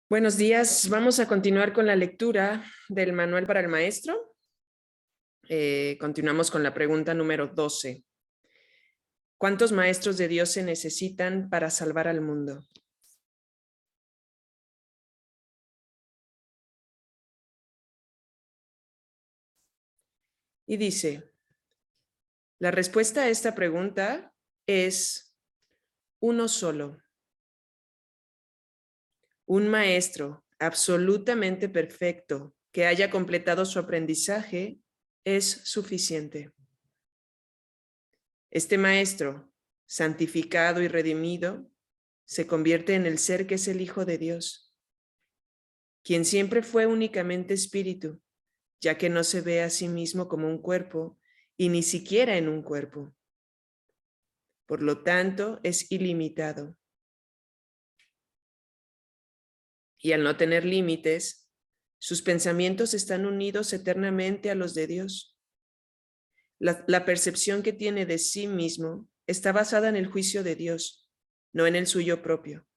Buenos días, vamos a continuar con la lectura del Manual para el Maestro. Continuamos con la pregunta número 12. ¿Cuántos maestros de Dios se necesitan para salvar al mundo? Y dice, la respuesta a esta pregunta es uno solo. Un maestro absolutamente perfecto que haya completado su aprendizaje es suficiente. Este maestro, santificado y redimido, se convierte en el ser que es el Hijo de Dios, quien siempre fue únicamente espíritu, ya que no se ve a sí mismo como un cuerpo y ni siquiera en un cuerpo. Por lo tanto, es ilimitado. Y al no tener límites, sus pensamientos están unidos eternamente a los de Dios. La percepción que tiene de sí mismo está basada en el juicio de Dios, no en el suyo propio.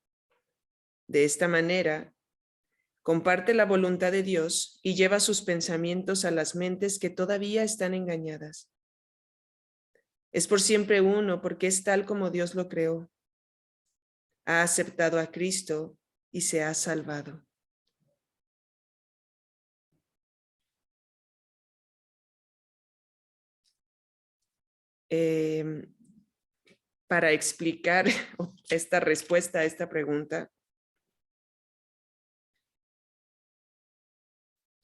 De esta manera, comparte la voluntad de Dios y lleva sus pensamientos a las mentes que todavía están engañadas. Es por siempre uno porque es tal como Dios lo creó. Ha aceptado a Cristo y se ha salvado. Para explicar esta respuesta a esta pregunta,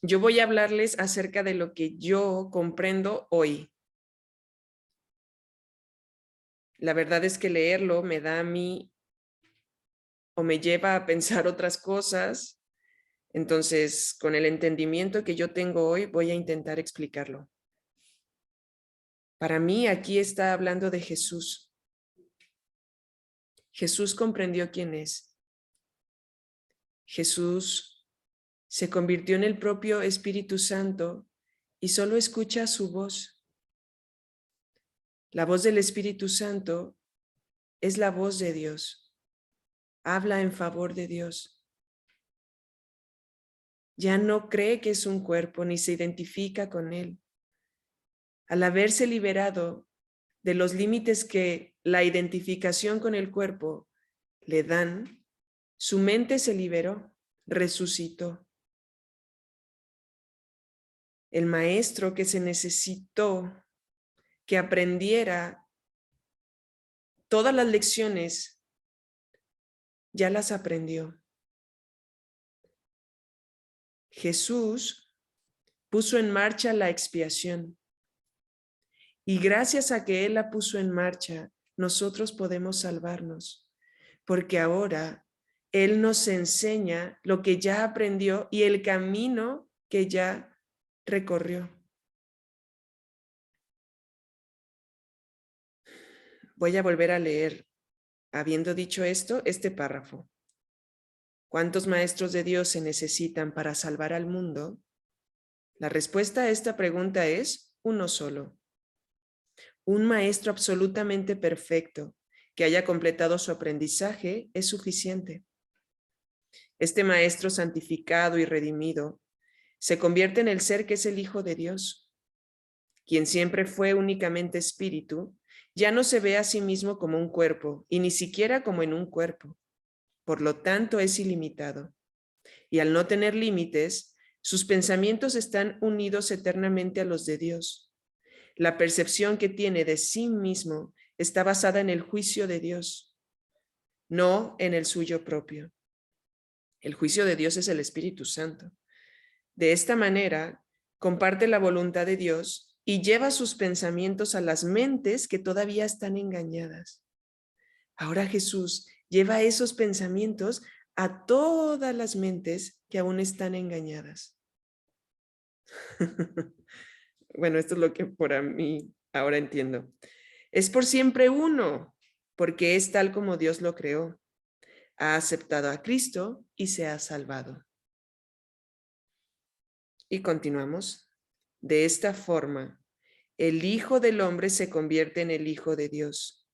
yo voy a hablarles acerca de lo que yo comprendo hoy. La verdad es que leerlo me da a mí o me lleva a pensar otras cosas. Entonces, con el entendimiento que yo tengo hoy, voy a intentar explicarlo. Para mí, aquí está hablando de Jesús. Jesús comprendió quién es. Jesús se convirtió en el propio Espíritu Santo y solo escucha su voz. La voz del Espíritu Santo es la voz de Dios. Habla en favor de Dios. Ya no cree que es un cuerpo ni se identifica con él. Al haberse liberado de los límites que la identificación con el cuerpo le dan, su mente se liberó, resucitó. El maestro que se necesitó que aprendiera todas las lecciones, ya las aprendió. Jesús puso en marcha la expiación y gracias a que Él la puso en marcha, nosotros podemos salvarnos, porque ahora Él nos enseña lo que ya aprendió y el camino que ya recorrió. Voy a volver a leer, habiendo dicho esto, este párrafo. ¿Cuántos maestros de Dios se necesitan para salvar al mundo? La respuesta a esta pregunta es uno solo. Un maestro absolutamente perfecto que haya completado su aprendizaje es suficiente. Este maestro santificado y redimido se convierte en el ser que es el Hijo de Dios, quien siempre fue únicamente espíritu, ya no se ve a sí mismo como un cuerpo y ni siquiera como en un cuerpo. Por lo tanto, es ilimitado. Y al no tener límites, sus pensamientos están unidos eternamente a los de Dios. La percepción que tiene de sí mismo está basada en el juicio de Dios, no en el suyo propio. El juicio de Dios es el Espíritu Santo. De esta manera, comparte la voluntad de Dios y lleva sus pensamientos a las mentes que todavía están engañadas. Ahora Jesús lleva esos pensamientos a todas las mentes que aún están engañadas. Bueno, esto es lo que por mí ahora entiendo. Es por siempre uno, porque es tal como Dios lo creó. Ha aceptado a Cristo y se ha salvado. Y continuamos. De esta forma, el Hijo del Hombre se convierte en el Hijo de Dios.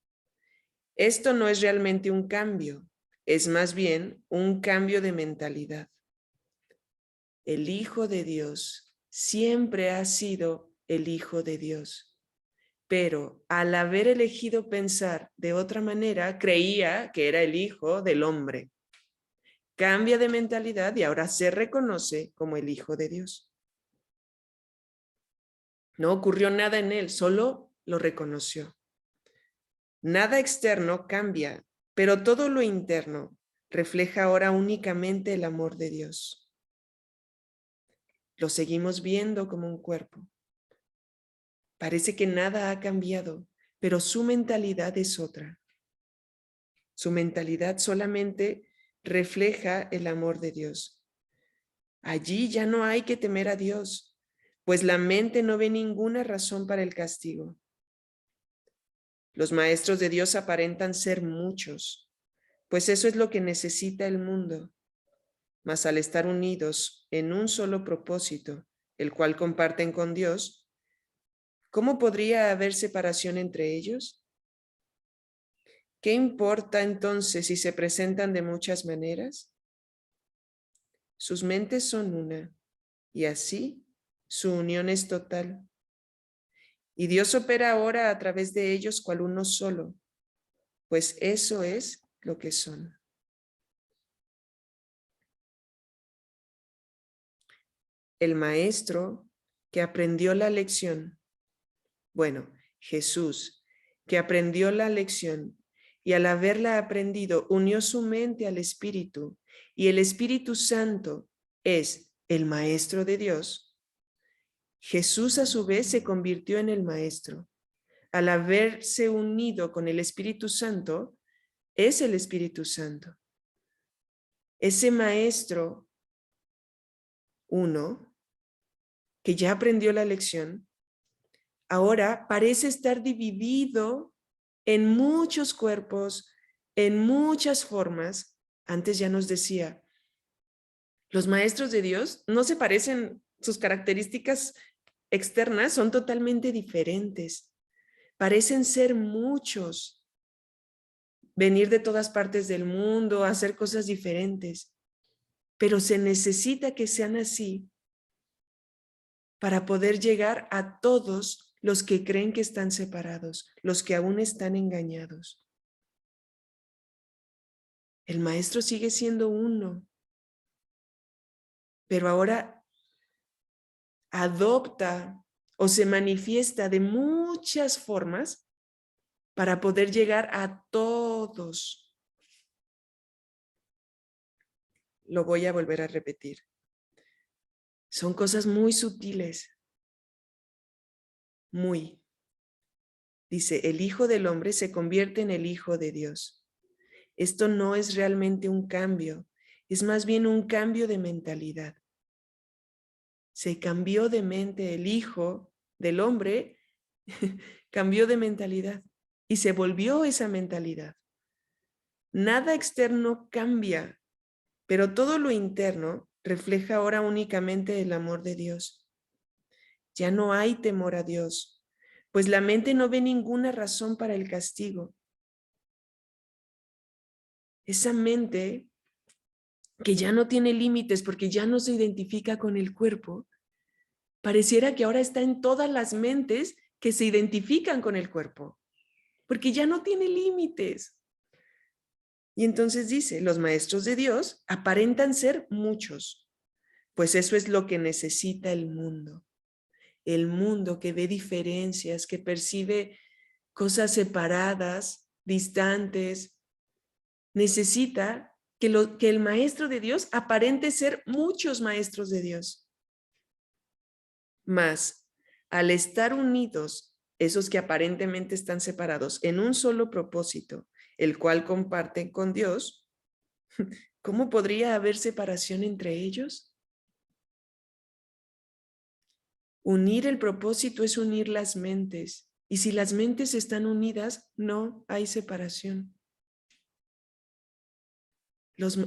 Esto no es realmente un cambio, es más bien un cambio de mentalidad. El Hijo de Dios siempre ha sido el Hijo de Dios, pero al haber elegido pensar de otra manera, creía que era el Hijo del hombre. Cambia de mentalidad y ahora se reconoce como el Hijo de Dios. No ocurrió nada en él, solo lo reconoció. Nada externo cambia, pero todo lo interno refleja ahora únicamente el amor de Dios. Lo seguimos viendo como un cuerpo. Parece que nada ha cambiado, pero su mentalidad es otra. Su mentalidad solamente refleja el amor de Dios. Allí ya no hay que temer a Dios, pues la mente no ve ninguna razón para el castigo. Los maestros de Dios aparentan ser muchos, pues eso es lo que necesita el mundo. Mas al estar unidos en un solo propósito, el cual comparten con Dios, ¿cómo podría haber separación entre ellos? ¿Qué importa entonces si se presentan de muchas maneras? Sus mentes son una, y así su unión es total. Y Dios opera ahora a través de ellos cual uno solo, pues eso es lo que son. El maestro que aprendió la lección, bueno, Jesús, que aprendió la lección y al haberla aprendido unió su mente al Espíritu y el Espíritu Santo es el Maestro de Dios. Jesús a su vez se convirtió en el Maestro. Al haberse unido con el Espíritu Santo, es el Espíritu Santo. Ese Maestro, uno, que ya aprendió la lección, ahora parece estar dividido en muchos cuerpos, en muchas formas. Antes ya nos decía, los maestros de Dios no se parecen, sus características externas son totalmente diferentes. Parecen ser muchos, venir de todas partes del mundo, hacer cosas diferentes, pero se necesita que sean así para poder llegar a todos los que creen que están separados, los que aún están engañados. El maestro sigue siendo uno, pero ahora adopta o se manifiesta de muchas formas para poder llegar a todos. Lo voy a volver a repetir. Son cosas muy sutiles, muy. Dice, el Hijo del Hombre se convierte en el Hijo de Dios. Esto no es realmente un cambio, es más bien un cambio de mentalidad. Se cambió de mente el Hijo del Hombre, cambió de mentalidad y se volvió esa mentalidad. Nada externo cambia, pero todo lo interno refleja ahora únicamente el amor de Dios. Ya no hay temor a Dios, pues la mente no ve ninguna razón para el castigo. Esa mente que ya no tiene límites porque ya no se identifica con el cuerpo, pareciera que ahora está en todas las mentes que se identifican con el cuerpo, porque ya no tiene límites. Y entonces dice, los maestros de Dios aparentan ser muchos, pues eso es lo que necesita el mundo. El mundo que ve diferencias, que percibe cosas separadas, distantes, necesita que el maestro de Dios aparente ser muchos maestros de Dios. Mas, al estar unidos, esos que aparentemente están separados en un solo propósito, el cual comparten con Dios, ¿cómo podría haber separación entre ellos? Unir el propósito es unir las mentes, y si las mentes están unidas, no hay separación.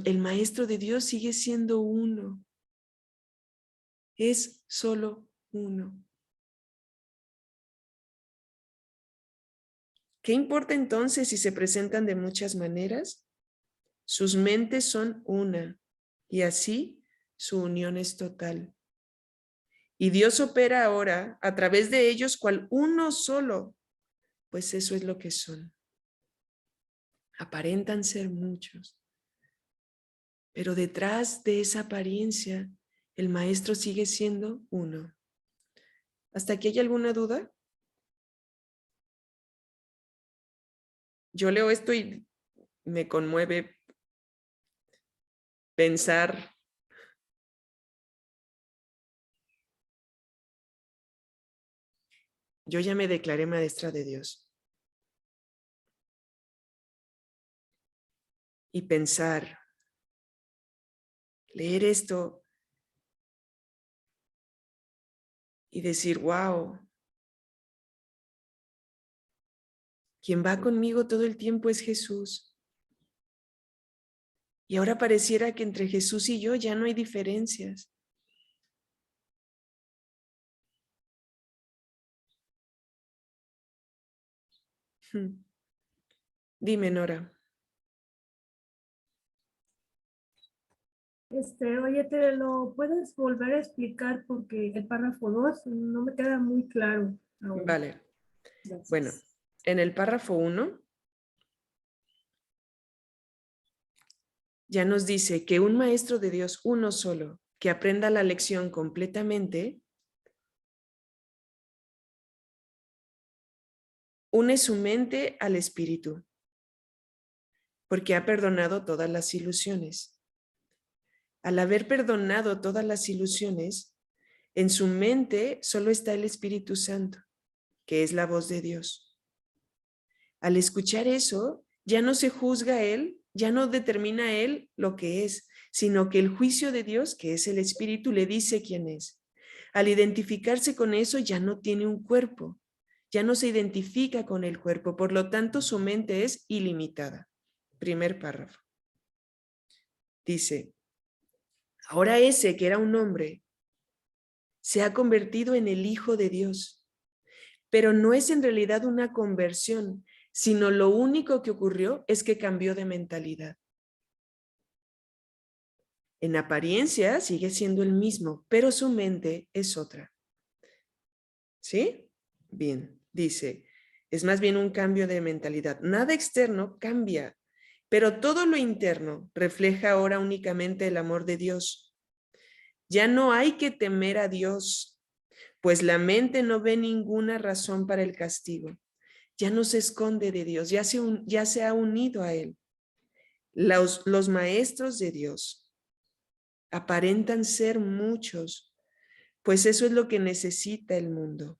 El maestro de Dios sigue siendo uno. Es solo uno. ¿Qué importa entonces si se presentan de muchas maneras? Sus mentes son una, y así su unión es total. Y Dios opera ahora a través de ellos cual uno solo, pues eso es lo que son. Aparentan ser muchos, pero detrás de esa apariencia, el maestro sigue siendo uno. ¿Hasta aquí hay alguna duda? Yo leo esto y me conmueve pensar. Yo ya me declaré maestra de Dios. Y pensar, leer esto y decir, wow, quien va conmigo todo el tiempo es Jesús. Y ahora pareciera que entre Jesús y yo ya no hay diferencias. Dime, Nora. Oye, ¿te lo puedes volver a explicar? Porque el párrafo 2 no me queda muy claro aún. Vale. Gracias. Bueno, en el párrafo 1 ya nos dice que un maestro de Dios, uno solo, que aprenda la lección completamente, une su mente al espíritu, porque ha perdonado todas las ilusiones. Al haber perdonado todas las ilusiones, en su mente solo está el Espíritu Santo, que es la voz de Dios. Al escuchar eso, ya no se juzga a él, ya no determina a él lo que es, sino que el juicio de Dios, que es el Espíritu, le dice quién es. Al identificarse con eso, ya no tiene un cuerpo, ya no se identifica con el cuerpo, por lo tanto su mente es ilimitada. Primer párrafo. Dice, ahora ese que era un hombre se ha convertido en el Hijo de Dios, pero no es en realidad una conversión, sino lo único que ocurrió es que cambió de mentalidad. En apariencia sigue siendo el mismo, pero su mente es otra. ¿Sí? Bien, dice, es más bien un cambio de mentalidad. Nada externo cambia, pero todo lo interno refleja ahora únicamente el amor de Dios. Ya no hay que temer a Dios, pues la mente no ve ninguna razón para el castigo. Ya no se esconde de Dios, ya se ha unido a Él. Los maestros de Dios aparentan ser muchos, pues eso es lo que necesita el mundo.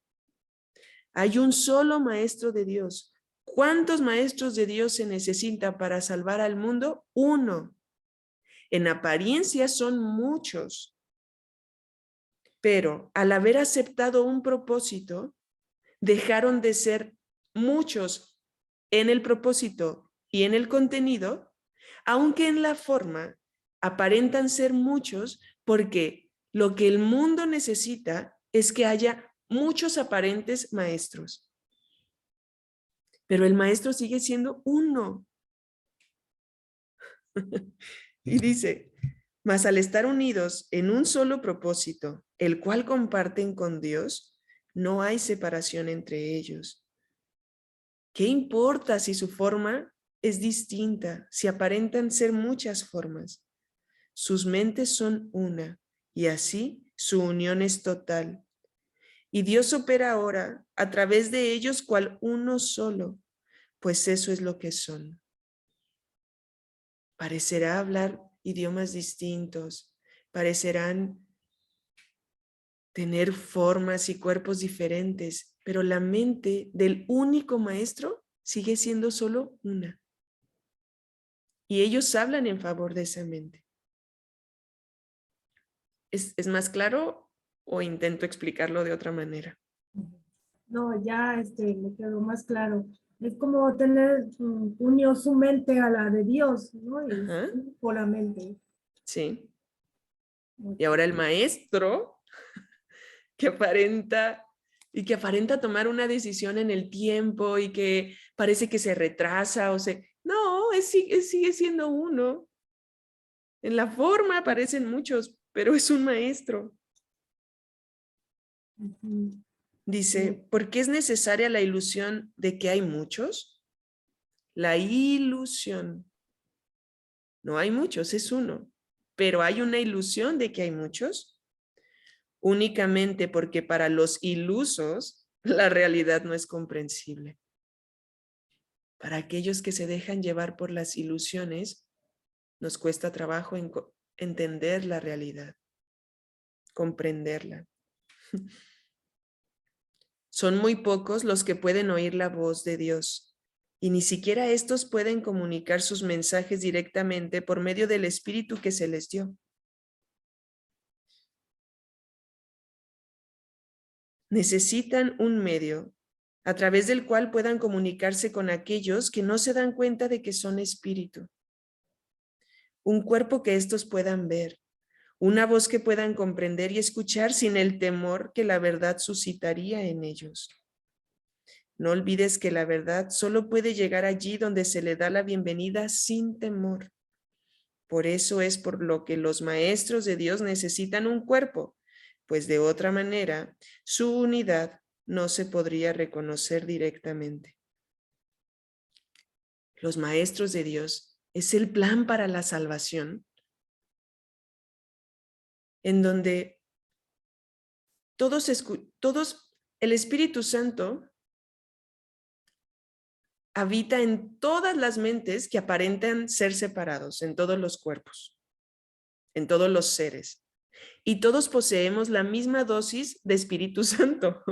Hay un solo maestro de Dios. ¿Cuántos maestros de Dios se necesita para salvar al mundo? Uno. En apariencia son muchos, pero al haber aceptado un propósito, dejaron de ser muchos en el propósito y en el contenido, aunque en la forma aparentan ser muchos, porque lo que el mundo necesita es que haya muchos aparentes maestros. Pero el maestro sigue siendo uno. Y dice, mas al estar unidos en un solo propósito, el cual comparten con Dios, no hay separación entre ellos. ¿Qué importa si su forma es distinta, si aparentan ser muchas formas? Sus mentes son una, y así su unión es total. Y Dios opera ahora a través de ellos cual uno solo, pues eso es lo que son. Parecerá hablar idiomas distintos, parecerán tener formas y cuerpos diferentes, pero la mente del único maestro sigue siendo solo una. Y ellos hablan en favor de esa mente. ¿Es más claro o intento explicarlo de otra manera? No, ya me quedó más claro. Es como tener unió su mente a la de Dios, ¿no? Y Ajá, por la mente. sí. Y Ok. ahora el maestro que aparenta tomar una decisión en el tiempo y que parece que se retrasa o se... No, sigue siendo uno. En la forma aparecen muchos, pero es un maestro. Ujú. Dice, ¿por qué es necesaria la ilusión de que hay muchos? La ilusión. No hay muchos, es uno. Pero hay una ilusión de que hay muchos. Únicamente porque para los ilusos la realidad no es comprensible. Para aquellos que se dejan llevar por las ilusiones, nos cuesta trabajo entender la realidad, comprenderla. Son muy pocos los que pueden oír la voz de Dios, y ni siquiera estos pueden comunicar sus mensajes directamente por medio del Espíritu que se les dio. Necesitan un medio a través del cual puedan comunicarse con aquellos que no se dan cuenta de que son espíritu. Un cuerpo que estos puedan ver, una voz que puedan comprender y escuchar sin el temor que la verdad suscitaría en ellos. No olvides que la verdad solo puede llegar allí donde se le da la bienvenida sin temor. Por eso es por lo que los maestros de Dios necesitan un cuerpo, pues de otra manera su unidad no se podría reconocer directamente. Los maestros de Dios es el plan para la salvación, en donde el Espíritu Santo habita en todas las mentes que aparentan ser separados, en todos los cuerpos, en todos los seres. Y todos poseemos la misma dosis de Espíritu Santo.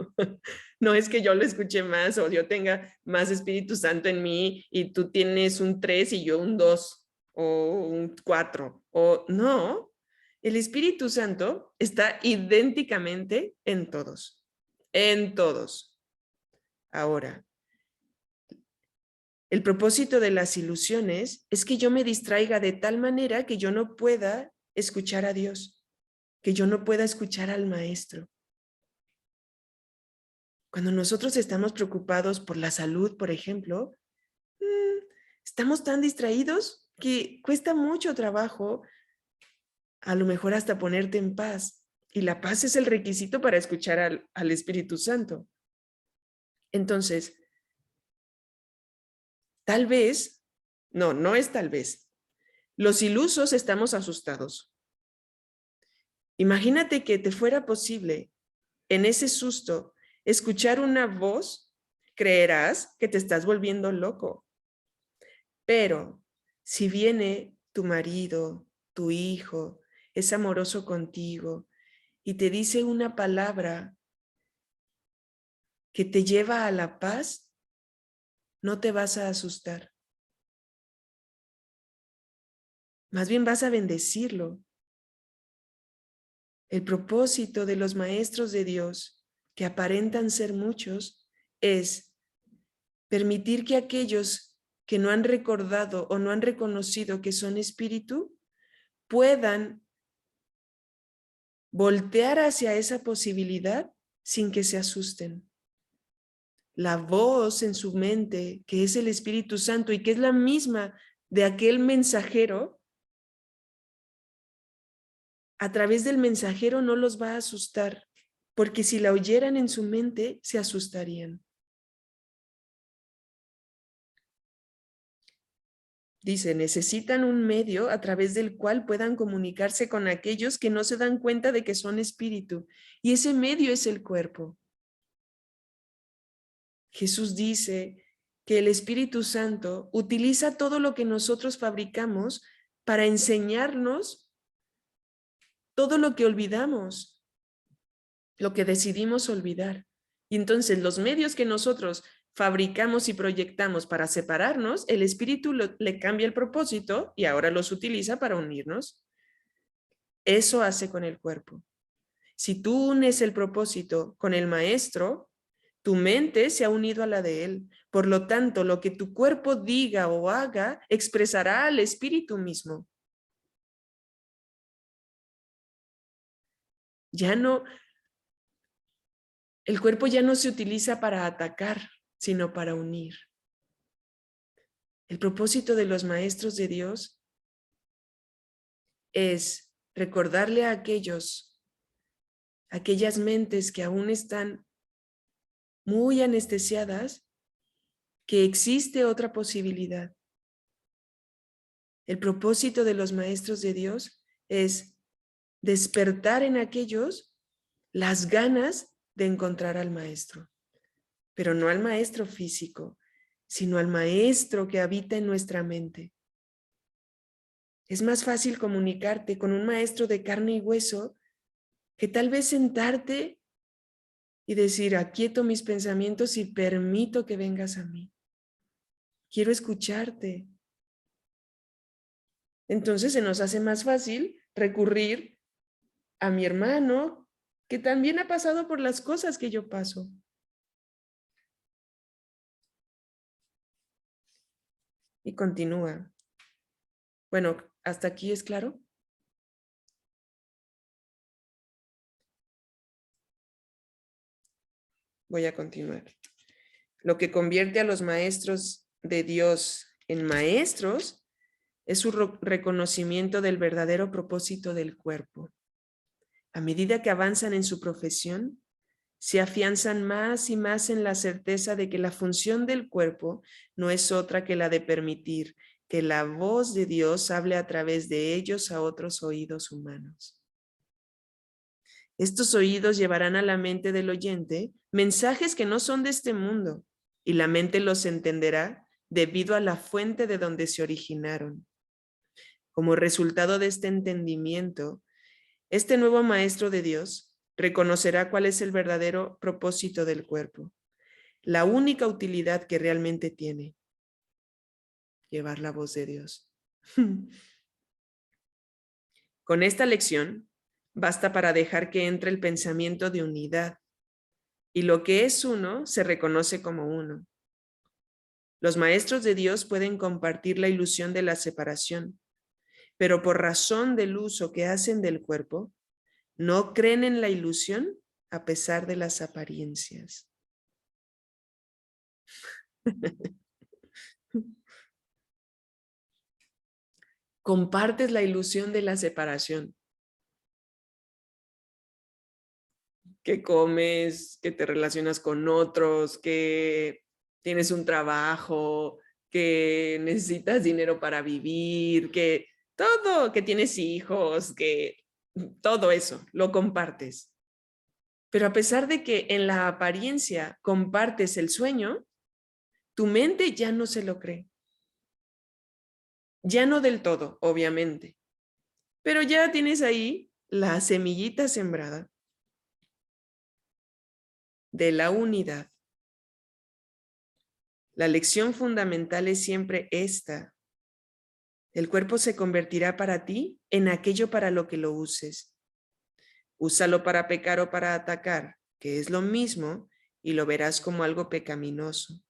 No es que yo lo escuche más o yo tenga más Espíritu Santo en mí y tú tienes un 3 y yo un 2 o un 4. O no, el Espíritu Santo está idénticamente en todos. En todos. Ahora, el propósito de las ilusiones es que yo me distraiga de tal manera que yo no pueda escuchar a Dios, que yo no pueda escuchar al Maestro. Cuando nosotros estamos preocupados por la salud, por ejemplo, estamos tan distraídos que cuesta mucho trabajo, a lo mejor hasta ponerte en paz. Y la paz es el requisito para escuchar al Espíritu Santo. Entonces, tal vez, no es tal vez, los ilusos estamos asustados. Imagínate que te fuera posible, en ese susto, escuchar una voz, creerás que te estás volviendo loco. Pero si viene tu marido, tu hijo, es amoroso contigo y te dice una palabra que te lleva a la paz, no te vas a asustar. Más bien vas a bendecirlo. El propósito de los maestros de Dios, que aparentan ser muchos, es permitir que aquellos que no han recordado o no han reconocido que son espíritu puedan voltear hacia esa posibilidad sin que se asusten. La voz en su mente, que es el Espíritu Santo y que es la misma de aquel mensajero, a través del mensajero no los va a asustar, porque si la oyeran en su mente, se asustarían. Dice, necesitan un medio a través del cual puedan comunicarse con aquellos que no se dan cuenta de que son espíritu, y ese medio es el cuerpo. Jesús dice que el Espíritu Santo utiliza todo lo que nosotros fabricamos para enseñarnos todo lo que olvidamos, lo que decidimos olvidar. Y entonces los medios que nosotros fabricamos y proyectamos para separarnos, el Espíritu le cambia el propósito y ahora los utiliza para unirnos. Eso hace con el cuerpo. Si tú unes el propósito con el Maestro, tu mente se ha unido a la de él. Por lo tanto, lo que tu cuerpo diga o haga expresará al Espíritu mismo. Ya no, el cuerpo ya no se utiliza para atacar, sino para unir. El propósito de los maestros de Dios es recordarle a aquellas mentes que aún están muy anestesiadas, que existe otra posibilidad. El propósito de los maestros de Dios es despertar en aquellos las ganas de encontrar al maestro, pero no al maestro físico, sino al maestro que habita en nuestra mente. Es más fácil comunicarte con un maestro de carne y hueso que tal vez sentarte y decir, aquieto mis pensamientos y permito que vengas a mí. Quiero escucharte. Entonces se nos hace más fácil recurrir a mi hermano, que también ha pasado por las cosas que yo paso. Y continúa. Bueno, ¿hasta aquí es claro? Voy a continuar. Lo que convierte a los maestros de Dios en maestros es su reconocimiento del verdadero propósito del cuerpo. A medida que avanzan en su profesión, se afianzan más y más en la certeza de que la función del cuerpo no es otra que la de permitir que la voz de Dios hable a través de ellos a otros oídos humanos. Estos oídos llevarán a la mente del oyente mensajes que no son de este mundo, y la mente los entenderá debido a la fuente de donde se originaron. Como resultado de este entendimiento, este nuevo maestro de Dios reconocerá cuál es el verdadero propósito del cuerpo, la única utilidad que realmente tiene: llevar la voz de Dios. Con esta lección, basta para dejar que entre el pensamiento de unidad, y lo que es uno se reconoce como uno. Los maestros de Dios pueden compartir la ilusión de la separación, pero por razón del uso que hacen del cuerpo, no creen en la ilusión a pesar de las apariencias. Compartes la ilusión de la separación. Que comes, que te relacionas con otros, que tienes un trabajo, que necesitas dinero para vivir, que todo, que tienes hijos, que todo eso lo compartes. Pero a pesar de que en la apariencia compartes el sueño, tu mente ya no se lo cree. Ya no del todo, obviamente, pero ya tienes ahí la semillita sembrada de la unidad. La lección fundamental es siempre esta: el cuerpo se convertirá para ti en aquello para lo que lo uses. Úsalo para pecar o para atacar, que es lo mismo, y lo verás como algo pecaminoso.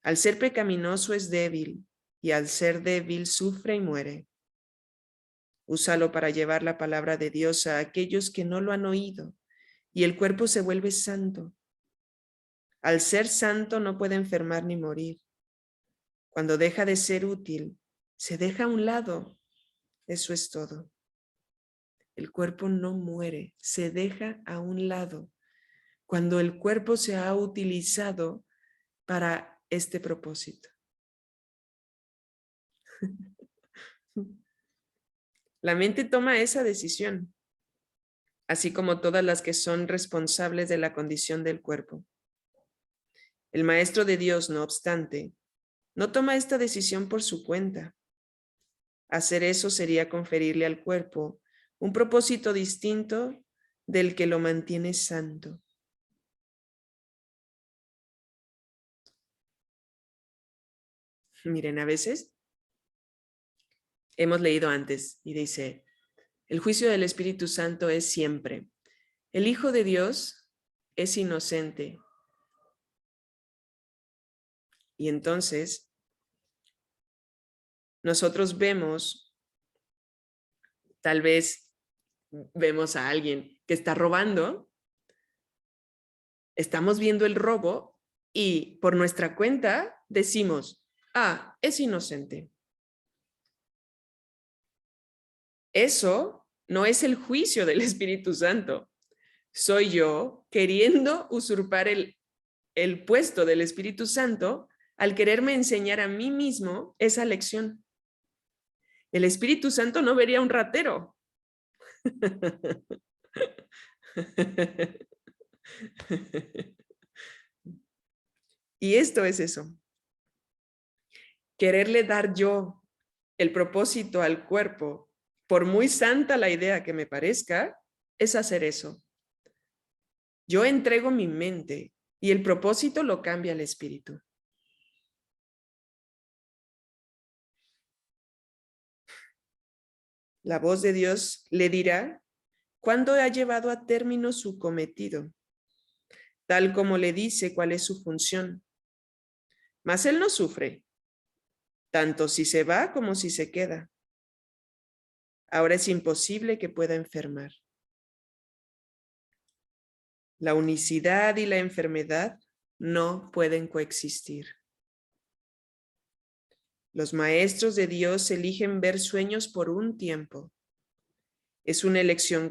Al ser pecaminoso es débil, y al ser débil sufre y muere. Úsalo para llevar la palabra de Dios a aquellos que no lo han oído, y el cuerpo se vuelve santo. Al ser santo no puede enfermar ni morir. Cuando deja de ser útil, se deja a un lado. Eso es todo. El cuerpo no muere, se deja a un lado cuando el cuerpo se ha utilizado para este propósito. La mente toma esa decisión, así como todas las que son responsables de la condición del cuerpo. El maestro de Dios, no obstante, no toma esta decisión por su cuenta. Hacer eso sería conferirle al cuerpo un propósito distinto del que lo mantiene santo. Miren, a veces hemos leído antes y dice: el juicio del Espíritu Santo es siempre. El Hijo de Dios es inocente. Y entonces nosotros tal vez vemos a alguien que está robando, estamos viendo el robo y por nuestra cuenta decimos: es inocente. Eso no es el juicio del Espíritu Santo. Soy yo queriendo usurpar el puesto del Espíritu Santo al quererme enseñar a mí mismo esa lección. El Espíritu Santo no vería un ratero. Y esto es eso. Quererle dar yo el propósito al cuerpo, por muy santa la idea que me parezca, es hacer eso. Yo entrego mi mente y el propósito lo cambia el espíritu. La voz de Dios le dirá cuándo ha llevado a término su cometido, tal como le dice cuál es su función. Mas él no sufre, tanto si se va como si se queda. Ahora es imposible que pueda enfermar. La unicidad y la enfermedad no pueden coexistir. Los maestros de Dios eligen ver sueños por un tiempo. Es una elección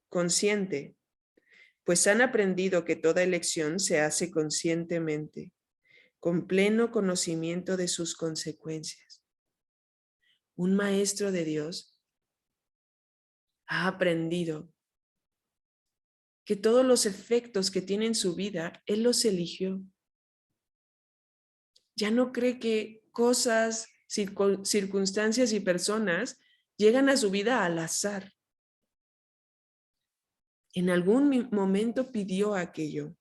consciente, pues han aprendido que toda elección se hace conscientemente, con pleno conocimiento de sus consecuencias. Un maestro de Dios ha aprendido que todos los efectos que tiene en su vida, él los eligió. Ya no cree que cosas, circunstancias y personas llegan a su vida al azar. En algún momento pidió aquello.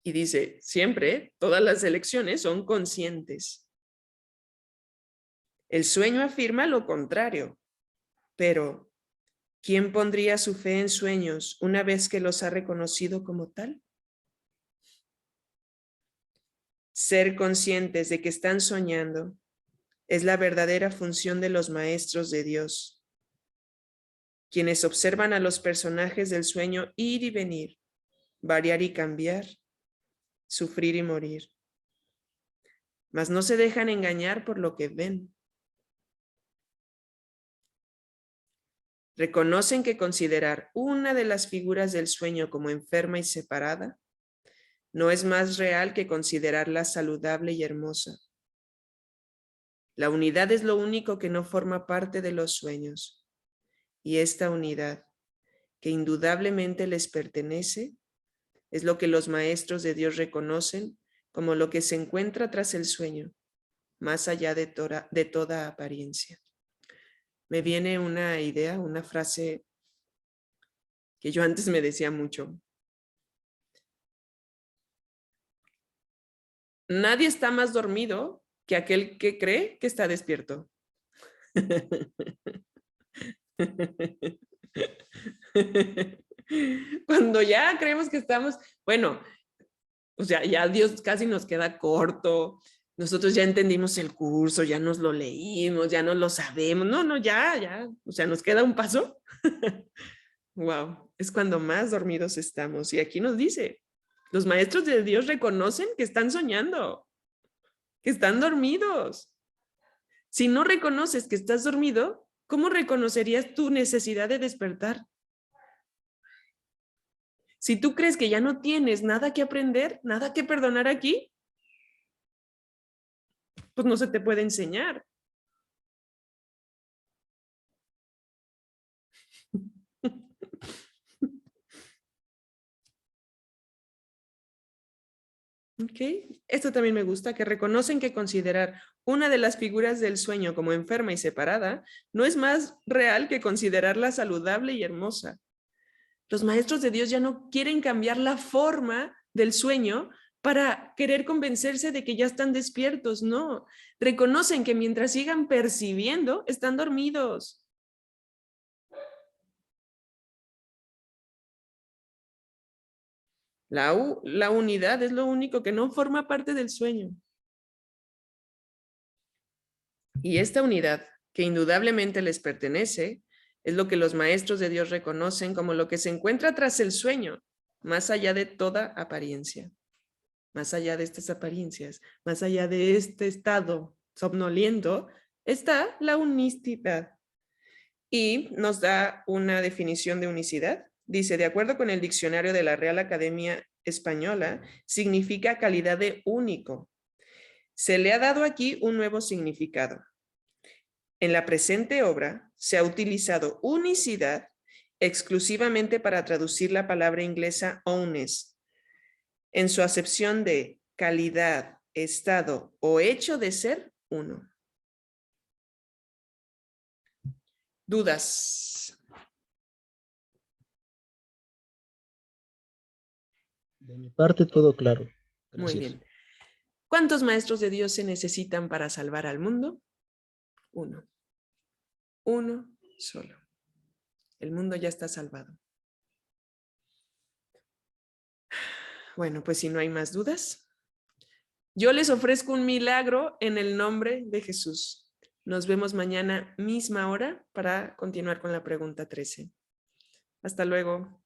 Y dice, siempre, todas las elecciones son conscientes. El sueño afirma lo contrario, pero ¿quién pondría su fe en sueños una vez que los ha reconocido como tal? Ser conscientes de que están soñando es la verdadera función de los maestros de Dios, quienes observan a los personajes del sueño ir y venir, variar y cambiar, sufrir y morir. Mas no se dejan engañar por lo que ven. Reconocen que considerar una de las figuras del sueño como enferma y separada no es más real que considerarla saludable y hermosa. La unidad es lo único que no forma parte de los sueños, y esta unidad, que indudablemente les pertenece, es lo que los maestros de Dios reconocen como lo que se encuentra tras el sueño, más allá de toda apariencia. Me viene una idea, una frase que yo antes me decía mucho. Nadie está más dormido que aquel que cree que está despierto. Cuando ya creemos que estamos, bueno, o sea, ya Dios casi nos queda corto, nosotros ya entendimos el curso, ya nos lo leímos, ya nos lo sabemos, no, ya, o sea, nos queda un paso. Wow, es cuando más dormidos estamos. Y aquí nos dice, los maestros de Dios reconocen que están soñando, que están dormidos. Si no reconoces que estás dormido, ¿cómo reconocerías tu necesidad de despertar? Si tú crees que ya no tienes nada que aprender, nada que perdonar aquí, pues no se te puede enseñar. Ok, esto también me gusta, que reconocen que considerar una de las figuras del sueño como enferma y separada no es más real que considerarla saludable y hermosa. Los maestros de Dios ya no quieren cambiar la forma del sueño para querer convencerse de que ya están despiertos, no. Reconocen que mientras sigan percibiendo, están dormidos. La unidad es lo único que no forma parte del sueño. Y esta unidad, que indudablemente les pertenece, es lo que los maestros de Dios reconocen como lo que se encuentra tras el sueño, más allá de toda apariencia. más allá de estas apariencias, más allá de este estado somnoliento, está la unicidad. Y nos da una definición de unicidad. Dice, de acuerdo con el diccionario de la Real Academia Española, significa calidad de único. Se le ha dado aquí un nuevo significado. En la presente obra se ha utilizado unicidad exclusivamente para traducir la palabra inglesa ownness, en su acepción de calidad, estado o hecho de ser uno. ¿Dudas? De mi parte, todo claro. Muy Gracias. bien. ¿Cuántos maestros de Dios se necesitan para salvar al mundo? Uno. Uno solo. El mundo ya está salvado. Bueno, pues si no hay más dudas, yo les ofrezco un milagro en el nombre de Jesús. Nos vemos mañana misma hora para continuar con la pregunta 13. Hasta luego.